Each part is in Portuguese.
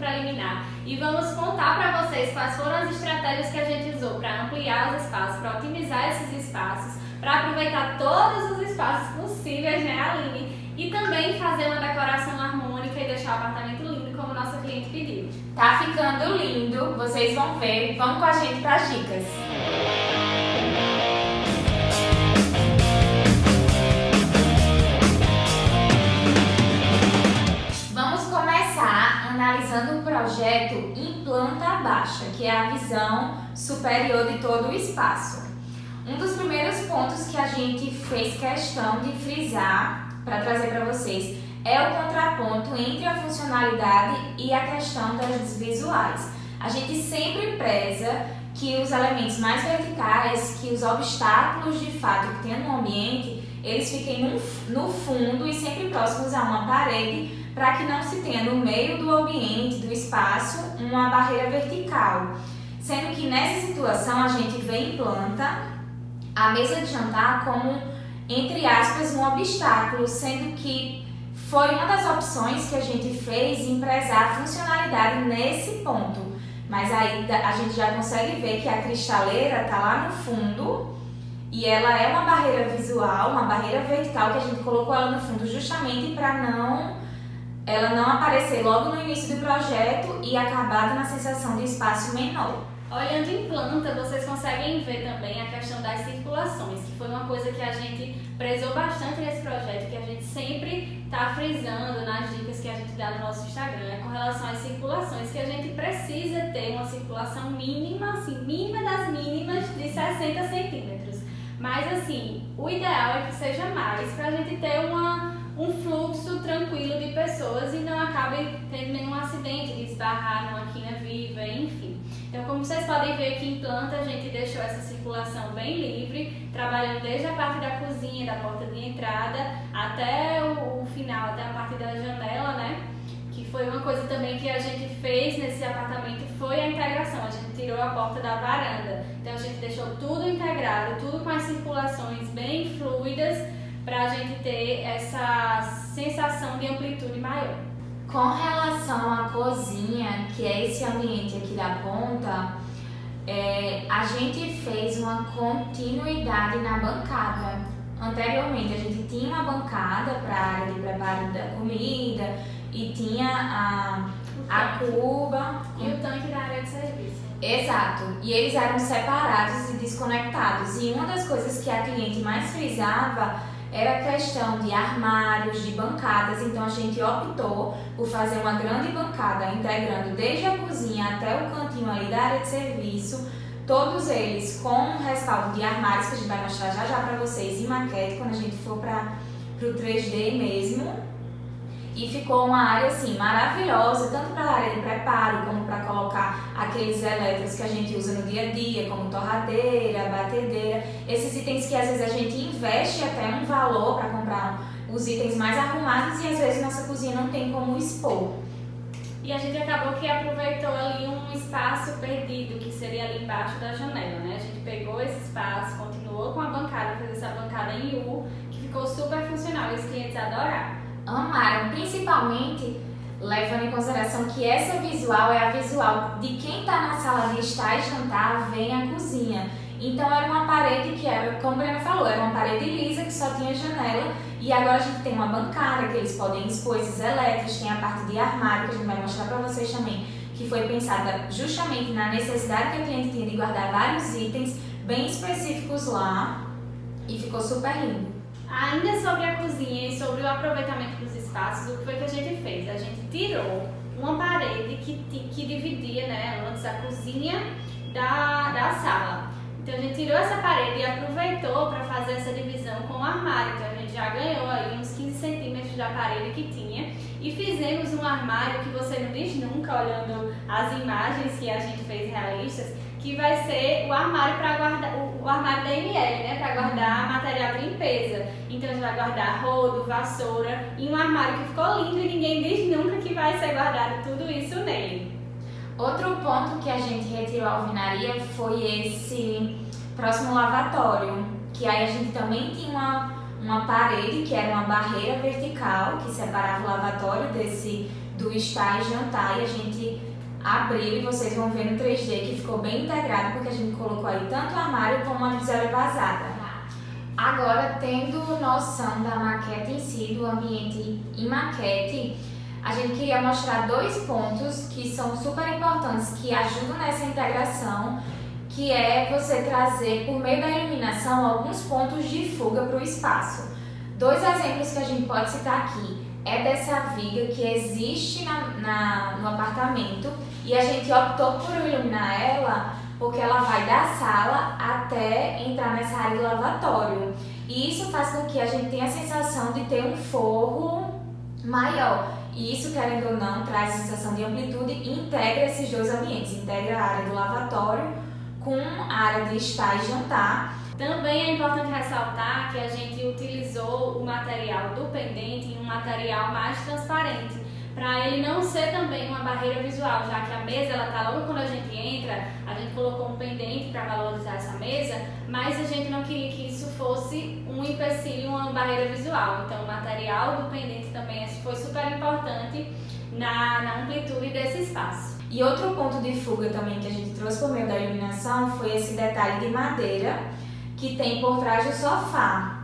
preliminar e vamos contar para vocês quais foram as estratégias que a gente usou para ampliar os espaços, para otimizar esses espaços, para aproveitar todos os espaços possíveis, né, Aline? E também fazer uma decoração harmônica e deixar o apartamento lindo como nossa cliente pediu. Tá ficando lindo, vocês vão ver. Vamos com a gente para as dicas. Vamos começar analisando o projeto em planta baixa, que é a visão superior de todo o espaço. Um dos primeiros pontos que a gente fez questão de frisar para trazer para vocês é o contraponto entre a funcionalidade e a questão das visuais. A gente sempre preza que os elementos mais verticais, que os obstáculos de fato que tem no ambiente, eles fiquem no fundo e sempre próximos a uma parede, para que não se tenha no meio do ambiente, do espaço, uma barreira vertical. Sendo que nessa situação a gente vê em planta a mesa de jantar como, entre aspas, um obstáculo, sendo que foi uma das opções que a gente fez em prezar a funcionalidade nesse ponto. Mas aí a gente já consegue ver que a cristaleira está lá no fundo e ela é uma barreira visual, uma barreira vertical que a gente colocou ela no fundo justamente para ela não aparecer logo no início do projeto e acabar na sensação de espaço menor. Olhando em planta, vocês conseguem ver também a questão das circulações, que foi uma coisa que a gente prezou bastante nesse projeto, que a gente sempre está frisando nas dicas que a gente dá no nosso Instagram, com relação às circulações, que a gente precisa ter uma circulação mínima, assim, mínima das mínimas, de 60 centímetros. Mas assim, o ideal é que seja mais, para a gente ter um fluxo tranquilo de pessoas e não acabe tendo nenhum acidente de esbarrar numa quina viva, enfim. Então, como vocês podem ver aqui em planta, a gente deixou essa circulação bem livre, trabalhando desde a parte da cozinha, da porta de entrada, até o final, até a parte da janela, né? Que foi uma coisa também que a gente fez nesse apartamento, foi a integração. A gente tirou a porta da varanda. Então, a gente deixou tudo integrado, tudo com as circulações bem fluidas, para a gente ter essa sensação de amplitude maior. Com relação à cozinha, que é esse ambiente aqui da ponta, a gente fez uma continuidade na bancada. Anteriormente a gente tinha uma bancada para a área de preparo da comida e tinha a cuba e o tanque da área de serviço. Exato, e eles eram separados e desconectados. E uma das coisas que a cliente mais frisava era a questão de armários, de bancadas, então a gente optou por fazer uma grande bancada, integrando desde a cozinha até o cantinho ali da área de serviço, todos eles com respaldo de armários, que a gente vai mostrar já já para vocês em maquete, quando a gente for para o 3D mesmo. E ficou uma área assim maravilhosa, tanto para a área de preparo, como para colocar aqueles elétricos que a gente usa no dia a dia, como torradeira, batedeira, esses itens que às vezes a gente investe até um valor para comprar os itens mais arrumados e às vezes nossa cozinha não tem como expor. E a gente acabou que aproveitou ali um espaço perdido, que seria ali embaixo da janela, né? A gente pegou esse espaço, continuou com a bancada, fez essa bancada em U, que ficou super funcional e os clientes adoraram. Amaram, principalmente levando em consideração que essa visual é a visual de quem está na sala de estar e jantar, vem a cozinha. Então era uma parede que era, como a Brena falou, era uma parede lisa que só tinha janela e agora a gente tem uma bancada que eles podem expor esses elétricos, tem a parte de armário que a gente vai mostrar para vocês também, que foi pensada justamente na necessidade que a cliente tinha de guardar vários itens bem específicos lá e ficou super lindo. Ainda sobre a cozinha e sobre o aproveitamento dos espaços, o que foi que a gente fez? A gente tirou uma parede que dividia, né, antes a cozinha da sala. Então a gente tirou essa parede e aproveitou para fazer essa divisão com o armário. Então a gente já ganhou aí uns 15 centímetros da parede que tinha e fizemos um armário que você não diz nunca, olhando as imagens que a gente fez realistas, que vai ser o armário para guardar, o armário da ML, né, para guardar material de limpeza. Então a gente vai guardar rodo, vassoura e um armário que ficou lindo e ninguém diz nunca que vai ser guardado tudo isso nele. Outro ponto que a gente retirou a alvenaria foi esse próximo lavatório, que aí a gente também tinha uma parede que era uma barreira vertical que separava o lavatório do estar e jantar, e a gente abriu e vocês vão ver no 3D que ficou bem integrado, porque a gente colocou aí tanto o armário como a divisória vazada. Agora, tendo noção da maquete em si, do ambiente em maquete, a gente queria mostrar 2 pontos que são super importantes, que ajudam nessa integração, que é você trazer, por meio da iluminação, alguns pontos de fuga para o espaço. 2 exemplos que a gente pode citar aqui é dessa viga que existe no apartamento, e a gente optou por iluminar ela porque ela vai da sala até entrar nessa área do lavatório. E isso faz com que a gente tenha a sensação de ter um forro maior. E isso, querendo ou não, traz a sensação de amplitude e integra esses 2 ambientes. Integra a área do lavatório com a área de estar e jantar. Também é importante ressaltar que a gente utilizou o material do pendente em um material mais transparente, para ele não ser também uma barreira visual, já que a mesa, ela tá logo quando a gente entra, a gente colocou um pendente para valorizar essa mesa, mas a gente não queria que isso fosse um empecilho, uma barreira visual. Então o material do pendente também foi super importante na amplitude desse espaço. E outro ponto de fuga também que a gente trouxe por meio da iluminação foi esse detalhe de madeira que tem por trás do sofá.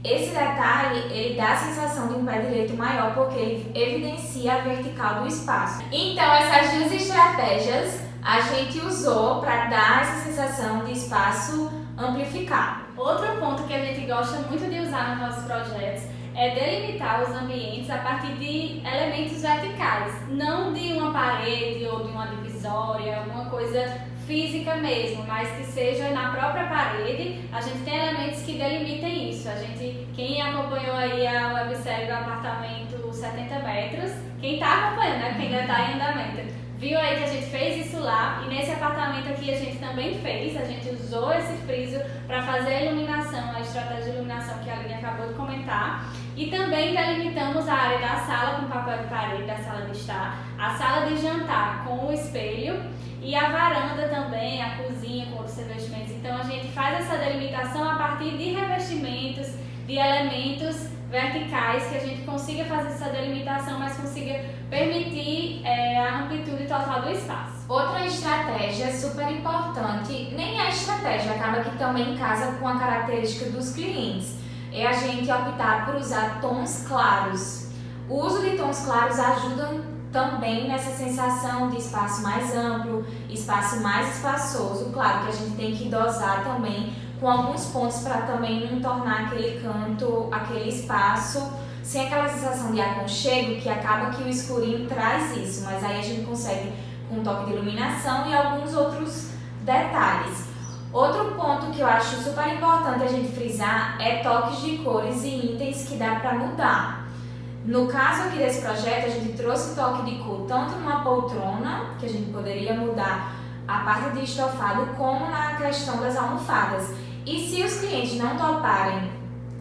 Esse detalhe, ele dá a sensação de um pé direito maior porque ele evidencia a vertical do espaço. Então, essas 2 estratégias a gente usou para dar essa sensação de espaço amplificado. Outro ponto que a gente gosta muito de usar nos nossos projetos é delimitar os ambientes a partir de elementos verticais, não de uma parede ou de uma divisória, alguma coisa física mesmo, mas que seja na própria parede. A gente tem elementos que delimitem isso. Quem acompanhou aí a websérie do apartamento 70 metros, quem está acompanhando, né, quem ainda está em andamento, viu aí que a gente fez isso lá, e nesse apartamento aqui a gente também fez, a gente usou esse friso para fazer a iluminação, a estratégia de iluminação que a Aline acabou de comentar, e também delimitamos a área da sala com papel de parede, da sala de estar, a sala de jantar com o espelho, e a varanda também, a cozinha com outros revestimentos. Então a gente faz essa delimitação a partir de revestimentos, de elementos verticais, que a gente consiga fazer essa delimitação, mas consiga permitir a amplitude total do espaço. Outra estratégia super importante, nem é estratégia, acaba que também casa com a característica dos clientes, é a gente optar por usar tons claros. O uso de tons claros ajuda também nessa sensação de espaço mais amplo, espaço mais espaçoso. Claro que a gente tem que dosar também com alguns pontos para também não tornar aquele canto, aquele espaço sem aquela sensação de aconchego, que acaba que o escurinho traz isso, mas aí a gente consegue com um toque de iluminação e alguns outros detalhes. Outro ponto que eu acho super importante a gente frisar é toques de cores e itens que dá para mudar. No caso aqui desse projeto, a gente trouxe o toque de cor tanto numa poltrona, que a gente poderia mudar a parte de estofado, como na questão das almofadas. E se os clientes não toparem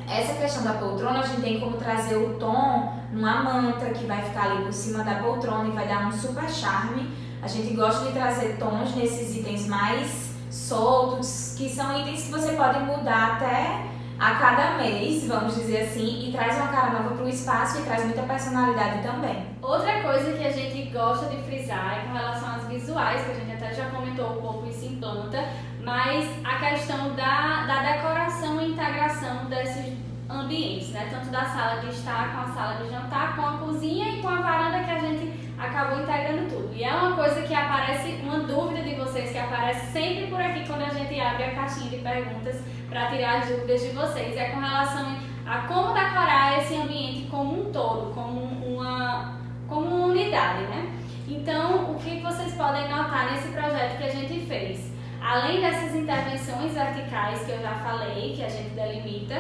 essa questão da poltrona, a gente tem como trazer o tom numa manta que vai ficar ali por cima da poltrona e vai dar um super charme. A gente gosta de trazer tons nesses itens mais soltos, que são itens que você pode mudar até a cada mês, vamos dizer assim, e traz uma cara nova para o espaço e traz muita personalidade também. Outra coisa que a gente gosta de frisar é com relação às visuais, que a gente até já comentou um pouco isso em planta, mas a questão da decoração e integração desses ambientes, né? Tanto da sala de estar com a sala de jantar, com a cozinha e com a varanda, que a gente acabou integrando tudo. E é uma coisa que aparece, uma dúvida de vocês que aparece sempre por aqui quando a gente abre a caixinha de perguntas para tirar as dúvidas de vocês, é com relação a como decorar esse ambiente como um todo, como uma unidade, né? Então, o que vocês podem notar nesse projeto que a gente fez? Além dessas intervenções verticais que eu já falei, que a gente delimita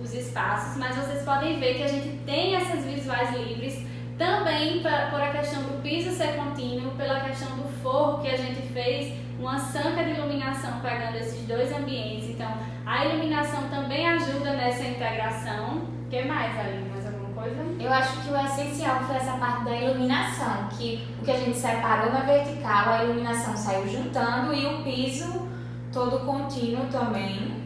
os espaços, mas vocês podem ver que a gente tem essas visuais livres também por a questão do piso ser contínuo, pela questão do forro que a gente fez, uma sanca de iluminação pegando esses 2 ambientes. Então, a iluminação também ajuda nessa integração. O que mais, Aline? Mais alguma coisa? Eu acho que o essencial foi essa parte da iluminação, que o que a gente separou na vertical, a iluminação saiu juntando e o piso todo contínuo também.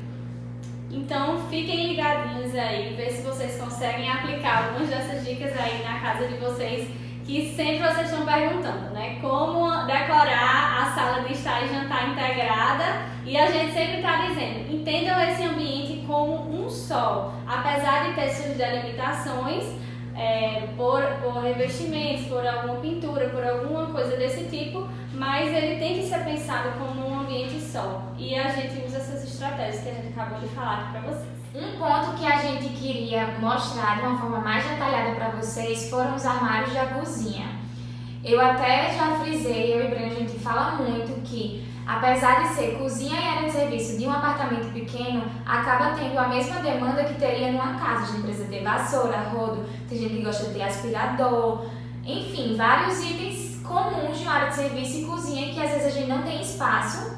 Então fiquem ligadinhos aí, ver se vocês conseguem aplicar algumas dessas dicas aí na casa de vocês, que sempre vocês estão perguntando, né? Como decorar a sala de estar e jantar integrada, e a gente sempre está dizendo, entendam esse ambiente como um só, apesar de ter suas delimitações, por revestimentos, por alguma pintura, por alguma coisa desse tipo, mas ele tem que ser pensado como um ambiente só. E a gente usa essas estratégias que a gente acabou de falar aqui para vocês. Um ponto que a gente queria mostrar de uma forma mais detalhada para vocês foram os armários da cozinha. Eu até já frisei, eu e Breno, a gente fala muito que, apesar de ser cozinha e área de serviço de um apartamento pequeno, acaba tendo a mesma demanda que teria numa casa. A gente precisa ter vassoura, rodo, tem gente que gosta de ter aspirador, enfim, vários itens comuns de uma área de serviço e cozinha que às vezes a gente não tem espaço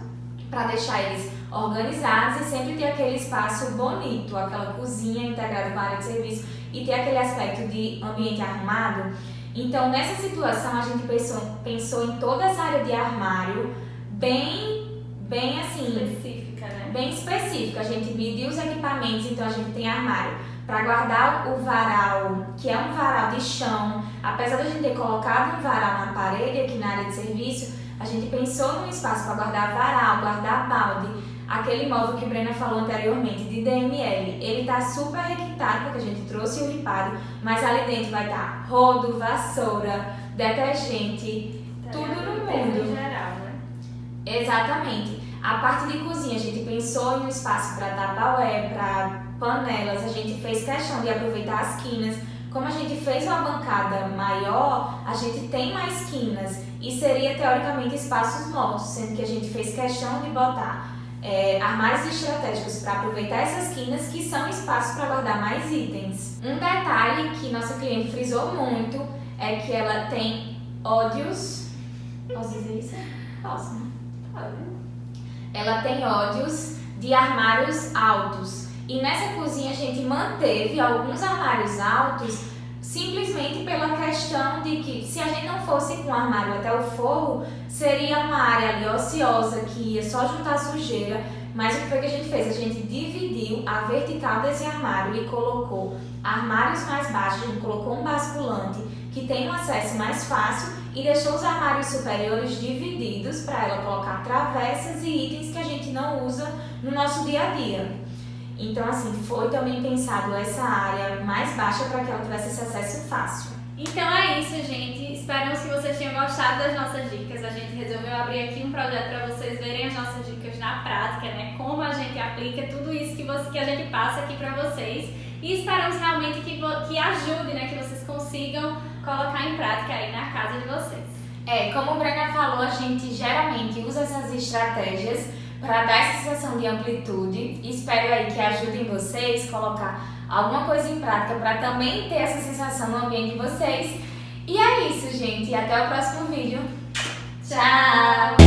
para deixar eles organizados e sempre ter aquele espaço bonito, aquela cozinha integrada com a área de serviço e ter aquele aspecto de ambiente arrumado. Então, nessa situação, a gente pensou em toda essa área de armário bem assim, Específica, né? bem específica. A gente mediu os equipamentos, então a gente tem armário para guardar o varal, que é um varal de chão. Apesar de a gente ter colocado um varal na parede aqui na área de serviço, a gente pensou num espaço para guardar varal, guardar balde. Aquele móvel que o Breno falou anteriormente, de DML, ele tá super requintado, porque a gente trouxe o ripado, mas ali dentro vai estar rodo, vassoura, detergente, tudo no mundo. Em geral, né? Exatamente. A parte de cozinha, a gente pensou em um espaço para tapaué, para panelas, a gente fez questão de aproveitar as quinas. Como a gente fez uma bancada maior, a gente tem mais quinas e seria teoricamente espaços mortos, sendo que a gente fez questão de botar armários estratégicos para aproveitar essas quinas, que são espaços para guardar mais itens. Um detalhe que nossa cliente frisou muito é que ela tem ódios. Posso dizer isso? Posso, né? Ela tem ódios de armários altos. E nessa cozinha a gente manteve alguns armários altos simplesmente pela questão de que se a gente não fosse com o armário até o forro, seria uma área ali ociosa que ia só juntar sujeira. Mas o que foi que a gente fez? A gente dividiu a vertical desse armário e colocou armários mais baixos, a gente colocou um basculante que tem um acesso mais fácil e deixou os armários superiores divididos para ela colocar travessas e itens que a gente não usa no nosso dia a dia. Então, assim, foi também pensado essa área mais baixa para que ela tivesse esse acesso fácil. Então é isso, gente. Esperamos que vocês tenham gostado das nossas dicas. A gente resolveu abrir aqui um projeto para vocês verem as nossas dicas na prática, né? Como a gente aplica tudo isso que a gente passa aqui para vocês. E esperamos realmente que ajude, né? Que vocês consigam colocar em prática aí na casa de vocês. Como o Brena falou, a gente geralmente usa essas estratégias para dar essa sensação de amplitude. Espero aí que ajudem vocês a colocar alguma coisa em prática para também ter essa sensação no ambiente de vocês. E é isso, gente. Até o próximo vídeo. Tchau!